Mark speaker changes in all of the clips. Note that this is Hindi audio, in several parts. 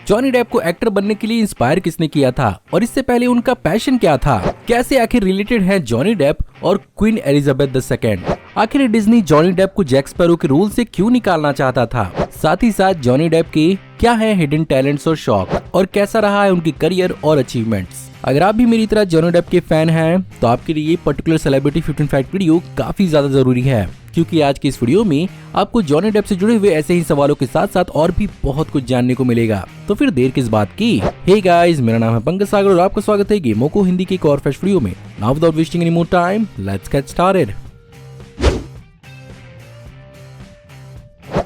Speaker 1: जॉनी डेप को एक्टर बनने के लिए इंस्पायर किसने किया था और इससे पहले उनका पैशन क्या था? कैसे आखिर रिलेटेड है जॉनी डेप और क्वीन एलिजाबेथ II? आखिर डिज्नी जॉनी डेप को जैक स्पैरो के रोल से क्यों निकालना चाहता था? साथ ही साथ जॉनी डेप के क्या है हिडन टैलेंट्स और शौक, और कैसा रहा है उनकी करियर और अचीवमेंट्स? अगर आप भी मेरी तरह जॉनी डेप के फैन हैं तो आपके लिए ये पर्टिकुलर सेलिब्रिटी 15 फैक्ट वीडियो काफी ज्यादा जरूरी है, क्योंकि आज की इस वीडियो में आपको जॉनी डेप से जुड़े हुए ऐसे ही सवालों के साथ साथ और भी बहुत कुछ जानने को मिलेगा। तो फिर देर किस बात की? हे गाइस, मेरा नाम है पंकज सागर और आपका स्वागत है गेमोको हिंदी की एक और फ्रेश वीडियो में। Now without wasting any more time, let's get started.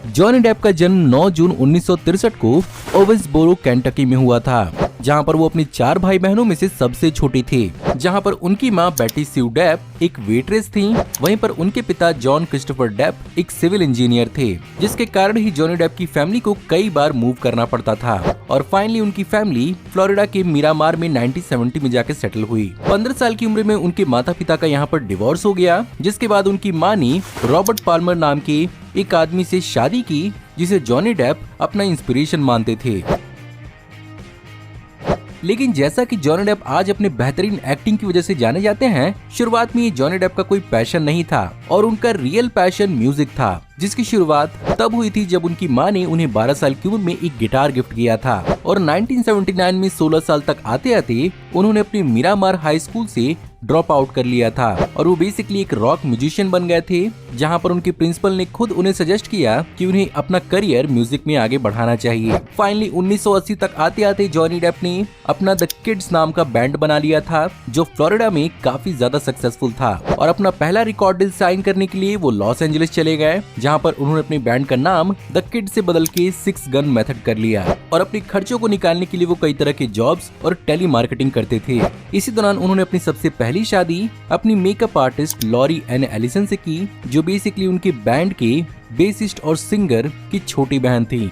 Speaker 1: Johnny Depp का जन्म 9 जून 1963 को ओवेंसबोरो केंटकी में हुआ था, जहां पर वो अपनी 4 भाई बहनों में से सबसे छोटी थी। जहां पर उनकी मां बेटी स्यू डेप एक वेट्रेस थी, वहीं पर उनके पिता जॉन क्रिस्टोफर डेप एक सिविल इंजीनियर थे, जिसके कारण ही जॉनी डेप की फैमिली को कई बार मूव करना पड़ता था और फाइनली उनकी फैमिली फ्लोरिडा के मिरामार में 1970 में जाकर सेटल हुई। 15 साल की उम्र में उनके माता पिता का यहाँ पर डिवोर्स हो गया, जिसके बाद उनकी माँ ने रॉबर्ट पाल्मर नाम के एक आदमी से शादी की, जिसे जॉनी डेप अपना इंस्पिरेशन मानते थे। लेकिन जैसा कि जॉनी डेप आज अपने बेहतरीन एक्टिंग की वजह से जाने जाते हैं, शुरुआत में ये जॉनी डेप का कोई पैशन नहीं था और उनका रियल पैशन म्यूजिक था, जिसकी शुरुआत तब हुई थी जब उनकी मां ने उन्हें 12 साल की उम्र में एक गिटार गिफ्ट किया था और 1979 में 16 साल तक आते आते उन्होंने अपने मिरामार हाई स्कूल से ड्रॉप आउट कर लिया था और वो बेसिकली एक रॉक म्यूजिशियन बन गए थे, जहां पर उनके प्रिंसिपल ने खुद उन्हें सजेस्ट किया कि उन्हें अपना करियर म्यूजिक में आगे बढ़ाना चाहिए। फाइनली 1980 तक आते आते जॉनी डेप ने अपना द किड्स नाम का बैंड बना लिया था, जो फ्लोरिडा में काफी ज्यादा सक्सेसफुल था और अपना पहला रिकॉर्ड डील साइन करने के लिए वो लॉस एंजलिस चले गए, जहां पर उन्होंने अपने बैंड का नाम द किड्स से बदल के 6 गन मेथड कर लिया और अपने खर्चों को निकालने के लिए वो कई तरह के जॉब्स और टेली मार्केटिंग करते थे। इसी दौरान उन्होंने अपनी सबसे पहली शादी अपनी makeup artist Lori Anne Allison से की, जो बेसिकली उनके बैंड के बेसिस्ट और सिंगर की छोटी बहन थी।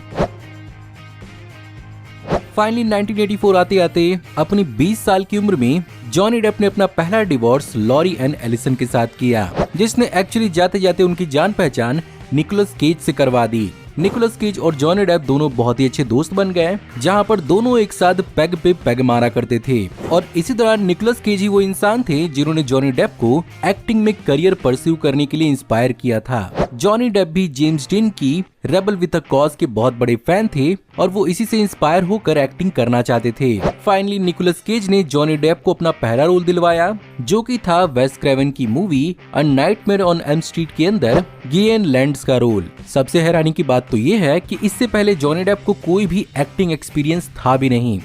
Speaker 1: फाइनली 1984 आते आते अपनी 20 साल की उम्र में जॉनी डेप ने अपना पहला डिवोर्स लॉरी एन एलिसन के साथ किया, जिसने एक्चुअली जाते जाते उनकी जान पहचान निकोलस केज से करवा दी। निकोलस केज और जॉनी डेप दोनों बहुत ही अच्छे दोस्त बन गए, जहां पर दोनों एक साथ पेग पे पेग मारा करते थे और इसी दौरान निकोलस केज ही वो इंसान थे जिन्होंने जॉनी डेप को एक्टिंग में करियर परस्यू करने के लिए इंस्पायर किया था। जॉनी डेप भी जेम्स डीन की रेबल विद अ कॉज के बहुत बड़े फैन थे और वो इसी से इंस्पायर होकर एक्टिंग करना चाहते थे। फाइनली निकोलस केज ने जॉनी डेप को अपना पहला रोल दिलवाया, जो कि था वेस क्रेवन की movie a nightmare on Elm street के अंदर गियन लैंड्स का रोल। सबसे हैरानी की बात तो ये है कि इससे पहले जॉनी डेप को कोई भी एक्टिंग एक्सपीरियंस था भी नहीं।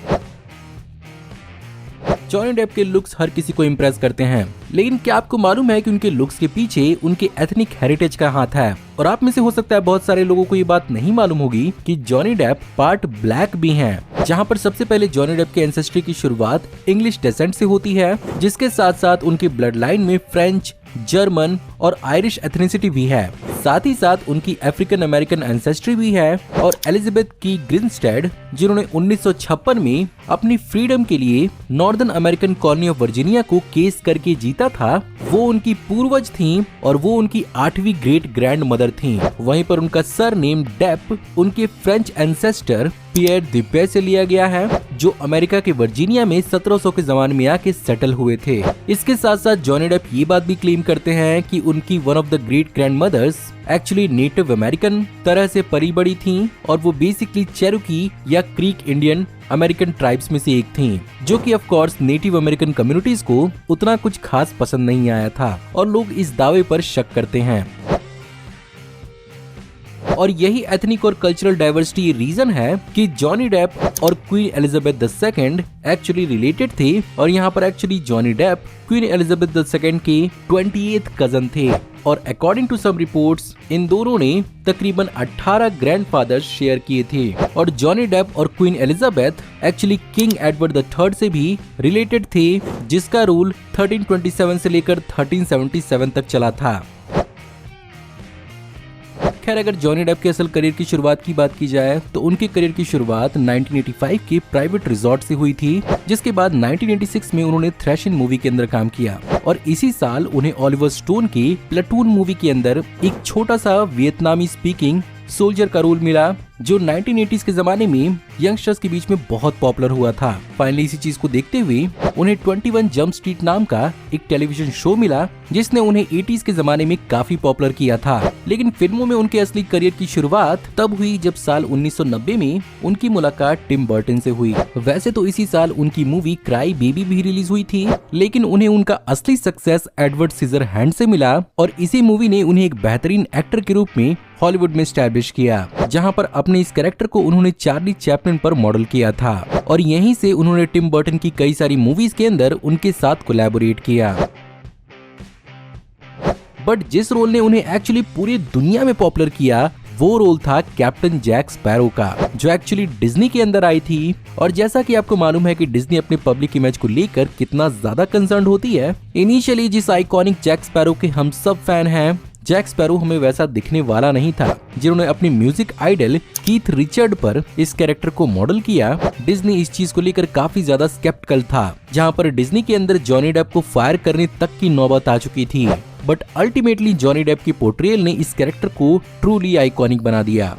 Speaker 1: जॉनी डेप के लुक्स हर किसी को इम्प्रेस करते हैं, लेकिन क्या आपको मालूम है कि उनके लुक्स के पीछे उनके एथनिक हेरिटेज का हाथ है? और आप में से हो सकता है बहुत सारे लोगों को ये बात नहीं मालूम होगी कि जॉनी डेप पार्ट ब्लैक भी हैं, जहां पर सबसे पहले जॉनी डेप के एंसेस्ट्री की शुरुआत इंग्लिश डेसेंट से होती है, जिसके साथ साथ उनकी ब्लड लाइन में फ्रेंच, जर्मन और आयरिश एथनिसिटी भी है। साथ ही साथ उनकी अफ्रीकन अमेरिकन एंसेस्ट्री भी है और एलिजाबेथ की ग्रिनस्टेड, जिन्होंने 1956 में अपनी फ्रीडम के लिए northern American colony of Virginia को केस करके जीता था, वो उनकी पूर्वज थीं और वो उनकी 8वीं ग्रेट ग्रैंड मदर थीं। वहीं पर उनका सर नेम डेप उनके फ्रेंच एंसेस्टर पियर दिपे से लिया गया है, जो अमेरिका के वर्जीनिया में 1700 के जमाने में आके सेटल हुए थे। इसके साथ साथ जॉनी डेप ये बात भी क्लेम करते हैं कि उनकी one of the great grandmothers actually Native American तरह से परी बड़ी थीं और वो बेसिकली चेरोकी या क्रीक इंडियन अमेरिकन ट्राइब्स में से एक थीं, जो कि of course Native American communities को उतना कुछ खास पसंद नहीं आया था और लोग इस दावे पर शक करते हैं। और यही एथनिक और कल्चरल डाइवर्सिटी रीजन है कि जॉनी डेप और Queen Elizabeth II actually related थे और यहाँ पर actually Johnny Depp Queen Elizabeth II के 28th कजन थे और अकॉर्डिंग टू सम रिपोर्ट्स इन दोनों ने तकरीबन 18 ग्रैंडफादर्स शेयर किए थे और जॉनी डेप और Queen Elizabeth actually King Edward III से भी रिलेटेड थे, जिसका रूल 1327 से लेकर 1377 तक चला था। खैर, अगर जॉनी डेप के असल करियर की शुरुआत की बात की जाए तो उनके करियर की शुरुआत 1985 के प्राइवेट रिजॉर्ट से हुई थी, जिसके बाद 1986 में उन्होंने थ्रैश इन मूवी के अंदर काम किया और इसी साल उन्हें ऑलिवर स्टोन की प्लेटून मूवी के अंदर एक छोटा सा वियतनामी स्पीकिंग सोल्जर का रोल मिला, जो 1980s के जमाने में यंगस्टर्स के बीच में बहुत पॉपुलर हुआ था। फाइनली इसी चीज को देखते हुए उन्हें 21 जंप स्ट्रीट नाम का एक टेलीविजन शो मिला, जिसने उन्हें 80s के जमाने में काफी पॉपुलर किया था। लेकिन फिल्मों में उनके असली करियर की शुरुआत तब हुई जब साल 1990 में उनकी मुलाकात टिम बर्टन से हुई। वैसे तो इसी साल उनकी मूवी क्राई बेबी भी रिलीज हुई थी, लेकिन उन्हें उनका असली सक्सेस एडवर्ड सीजरहैंड से मिला और इसी मूवी ने उन्हें एक बेहतरीन एक्टर के रूप में हॉलीवुड में स्टैब्लिश किया, जहां पर अपने इस कैरेक्टर को उन्होंने चार्ली चैपलिन पर मॉडल किया था और यहीं से उन्होंने टिम बर्टन की कई सारी मूवीज के अंदर उनके साथ कोलैबोरेट किया। बट जिस रोल ने उन्हें एक्चुअली पूरी दुनिया में पॉपुलर किया वो रोल था कैप्टन जैक स्पैरो का, जो एक्चुअली डिज्नी के अंदर आई थी। और जैसा कि आपको मालूम है कि डिज्नी अपने पब्लिक इमेज को लेकर कितना ज्यादा कंसर्न होती है, इनिशियली जिस आइकॉनिक जैक स्पैरो के हम सब फैन हैं, जैक स्पैरो हमें वैसा दिखने वाला नहीं था जिन्होंने अपनी म्यूजिक आइडल कीथ रिचर्ड पर इस कैरेक्टर को मॉडल किया। डिज्नी इस चीज को लेकर काफी ज्यादा स्केप्टिकल था, जहां पर डिज्नी के अंदर जॉनी डेप को फायर करने तक की नौबत आ चुकी थी। बट अल्टीमेटली जॉनी डेप की पोर्ट्रेयल ने इस कैरेक्टर को ट्रूली आइकॉनिक बना दिया।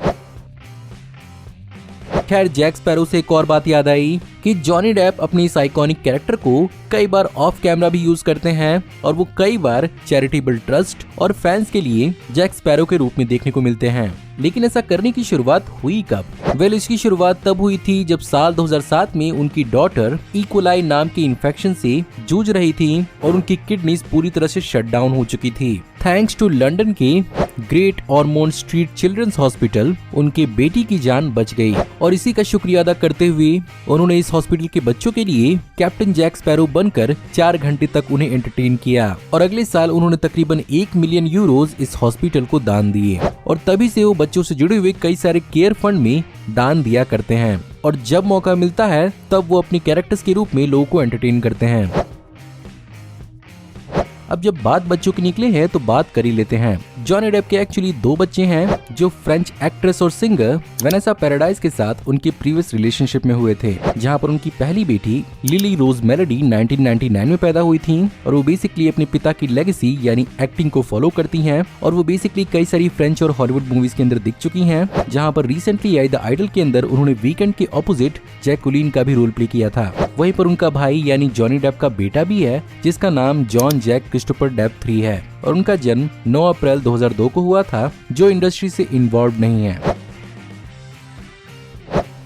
Speaker 1: खैर, जैक स्पैरो से एक और बात याद आई कि जॉनी डेप अपने इस आइकॉनिक कैरेक्टर को कई बार ऑफ कैमरा भी यूज करते हैं और वो कई बार चैरिटेबल ट्रस्ट और फैंस के लिए जैक स्पैरो के रूप में देखने को मिलते हैं। लेकिन ऐसा करने की शुरुआत हुई कब? इसकी शुरुआत तब हुई थी जब साल 2007 में उनकी डॉटर इकोलाई नाम के इन्फेक्शन से जूझ रही थी और उनकी किडनीज पूरी तरह से शट डाउन हो चुकी थी। थैंक्स टू लंदन के ग्रेट ऑरमोंड स्ट्रीट चिल्ड्रंस हॉस्पिटल उनके बेटी की जान बच गई और इसी का शुक्रिया अदा करते हुए उन्होंने इस हॉस्पिटल के बच्चों के लिए कैप्टन जैक स्पैरो बनकर 4 घंटे तक उन्हें एंटरटेन किया और अगले साल उन्होंने तकरीबन 1 मिलियन यूरोज इस हॉस्पिटल को दान दिए और तभी से वो बच्चों से जुड़े हुए कई सारे केयर फंड में दान दिया करते हैं और जब मौका मिलता है तब वो अपनी कैरेक्टर्स के रूप में लोगों को एंटरटेन करते हैं। अब जब बात बच्चों की निकले हैं तो बात कर ही लेते हैं। जॉनी डेप के एक्चुअली 2 बच्चे हैं जो फ्रेंच एक्ट्रेस और सिंगर वेनेसा पैराडाइज के साथ उनके प्रीवियस रिलेशनशिप में हुए थे, जहां पर उनकी पहली बेटी लिली रोज मेलोडी 1999 में पैदा हुई थी और वो बेसिकली अपने पिता की लेगेसी यानी एक्टिंग को फॉलो करती हैं और वो बेसिकली कई सारी फ्रेंच और हॉलीवुड मूवीज के अंदर दिख चुकी हैं, जहां पर रिसेंटली आई द आइडल के अंदर उन्होंने वीकेंड के ऑपोजिट जैकुलिन का भी रोल प्ले किया था। वहीं पर उनका भाई यानी जॉनी डेप का बेटा भी है जिसका नाम जॉन जैक क्रिस्टोफर डेप 3 है और उनका जन्म 9 अप्रैल 2002 को हुआ था, जो इंडस्ट्री से इन्वॉल्व नहीं है।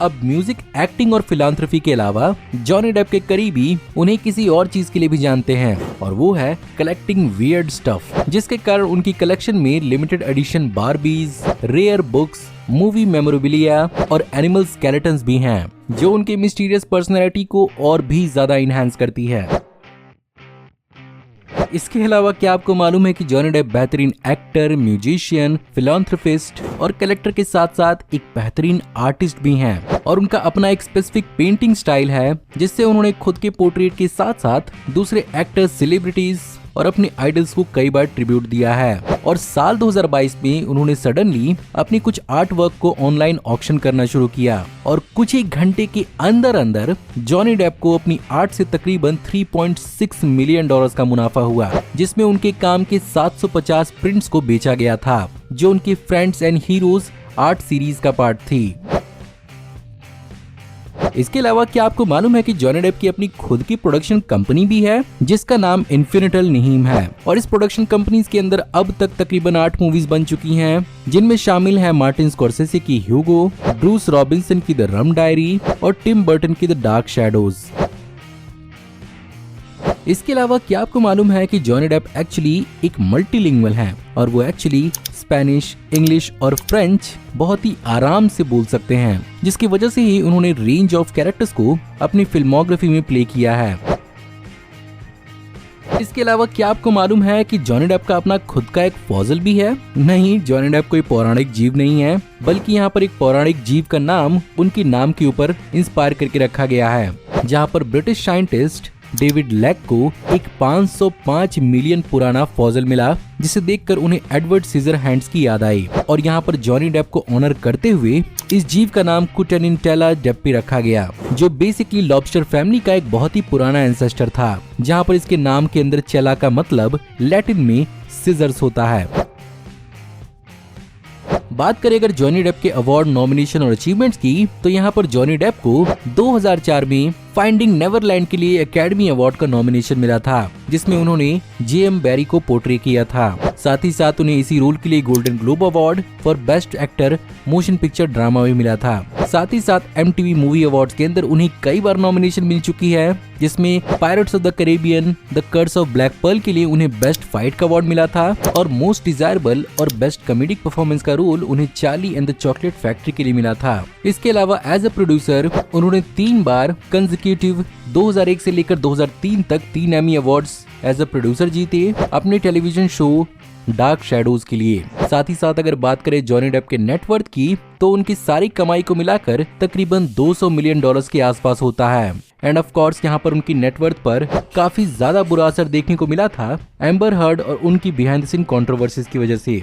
Speaker 1: अब म्यूजिक, एक्टिंग और फिलांथ्रफी के अलावा जॉनी डेप के करीबी उन्हें किसी और चीज के लिए भी जानते हैं और वो है कलेक्टिंग वियर्ड स्टफ, जिसके कारण उनकी कलेक्शन में limited edition Barbies, rare books, movie memorabilia और एनिमल स्केलेटन्स भी हैं, जो उनके मिस्टीरियस पर्सनैलिटी को और भी ज्यादा इनहैंस करती है। इसके अलावा क्या आपको मालूम है कि जॉनी डेप बेहतरीन एक्टर, म्यूजिशियन, फिलांथ्रोपिस्ट और कलेक्टर के साथ साथ एक बेहतरीन आर्टिस्ट भी हैं और उनका अपना एक स्पेसिफिक पेंटिंग स्टाइल है जिससे उन्होंने खुद के पोर्ट्रेट के साथ साथ दूसरे एक्टर्स, सेलिब्रिटीज और अपने आइडल्स को कई बार ट्रिब्यूट दिया है। और साल 2022 में उन्होंने सडनली अपनी कुछ आर्ट वर्क को ऑनलाइन ऑक्शन करना शुरू किया और कुछ ही घंटे के अंदर अंदर जॉनी डेप को अपनी आर्ट से तकरीबन $3.6 मिलियन का मुनाफा हुआ, जिसमें उनके काम के 750 प्रिंट्स को बेचा गया था, जो उनके friends and heroes art series का पार्ट थी। इसके अलावा क्या आपको मालूम है कि जॉनी डेप की अपनी खुद की प्रोडक्शन कंपनी भी है जिसका नाम इन्फिनिटल नीम है और इस प्रोडक्शन कंपनीज के अंदर अब तक तकरीबन 8 मूवीज बन चुकी हैं, जिनमें शामिल है मार्टिन स्कॉर्सेसे की ह्यूगो, ब्रूस रॉबिन्सन की द रम डायरी और टिम बर्टन की द डार्क शैडोज। इसके अलावा क्या आपको मालूम है कि जॉनी डेप एक्चुअली एक मल्टीलिंगुअल है और वो एक्चुअली स्पेनिश, इंग्लिश और फ्रेंच बहुत ही आराम से बोल सकते हैं, जिसकी वजह से ही उन्होंने रेंज ऑफ कैरेक्टर्स को अपनी फिल्मोग्राफी में प्ले किया है। इसके अलावा क्या आपको मालूम है कि जॉनी डेप का अपना खुद का एक फॉसिल भी है? नहीं, जॉनी डेप कोई पौराणिक जीव नहीं है, बल्कि यहाँ पर एक पौराणिक जीव का नाम उनके नाम के ऊपर इंस्पायर करके रखा गया है, जहाँ पर ब्रिटिश साइंटिस्ट डेविड लैक को एक 505 मिलियन पुराना फॉसिल मिला, जिसे देखकर उन्हें एडवर्ड सीजरहैंड्स की याद आई और यहाँ पर जॉनी डेप को ऑनर करते हुए इस जीव का नाम कुटेनिंटेला डेप्पी रखा गया, जो बेसिकली लॉबस्टर फैमिली का एक बहुत ही पुराना एंसेस्टर था, जहाँ पर इसके नाम के अंदर चेला का मतलब लैटिन में सीजर्स होता है। बात करें अगर जॉनी डेप के अवार्ड, नॉमिनेशन और अचीवमेंट्स की, तो यहाँ पर जॉनी डेप को 2004 में फाइंडिंग नेवरलैंड के लिए एकेडमी अवार्ड का नॉमिनेशन मिला था, जिसमें उन्होंने जेएम बैरी को पोर्ट्रे किया था। साथ ही साथ उन्हें इसी रोल के लिए golden globe award for best actor motion picture drama भी मिला था। साथ ही साथ एमटीवी मूवी अवार्ड्स के अंदर उन्हें कई बार नॉमिनेशन मिल चुकी है, जिसमें Pirates of the Caribbean, the Curse of Black Pearl के लिए उन्हें बेस्ट फाइट का अवार्ड मिला था और मोस्ट डिजायरेबल और बेस्ट कॉमेडिक परफॉर्मेंस का रोल उन्हें Charlie and the chocolate factory के लिए मिला था। इसके अलावा एज अ प्रोड्यूसर उन्होंने 3 बार कंसेक्यूटिव 2001 से लेकर 2003 तक 3 Emmy awards as a producer जीते अपने टेलीविजन शो डार्क शैडोज के लिए। साथ ही साथ अगर बात करें जॉनी डेप के नेटवर्थ की, तो उनकी सारी कमाई को मिलाकर तकरीबन $200 मिलियन के आसपास होता है। एंड ऑफ कोर्स यहाँ पर उनकी नेटवर्थ पर काफी ज्यादा बुरा असर देखने को मिला था एम्बर हर्ड और उनकी बिहाइंड द सीन कंट्रोवर्सीज की वजह से।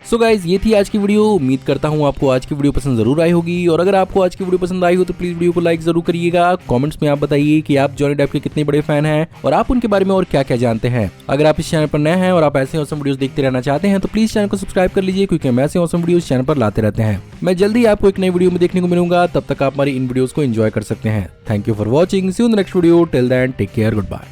Speaker 1: सो गाइज, ये थी आज की वीडियो। उम्मीद करता हूँ आपको आज की वीडियो पसंद जरूर आई होगी, और अगर आपको आज की वीडियो पसंद आई हो तो प्लीज वीडियो को लाइक जरूर करिएगा। कमेंट्स में आप बताइए कि आप जॉनी डेप के कितने बड़े फैन हैं और आप उनके बारे में और क्या क्या जानते हैं। अगर आप इस चैनल पर नए हैं और आप ऐसे ऑसम वीडियोस देखते रहना चाहते हैं तो प्लीज चैनल को सब्सक्राइब कर लीजिए, क्योंकि हम ऐसे ऑसम वीडियोस चैनल पर लाते रहते हैं। मैं जल्दी आपको एक नई वीडियो में देखने को मिलूंगा, तब तक आप हमारी इन वीडियोस को एंजॉय कर सकते हैं। Thank you for watching, see you in the next video, till then take care, good bye.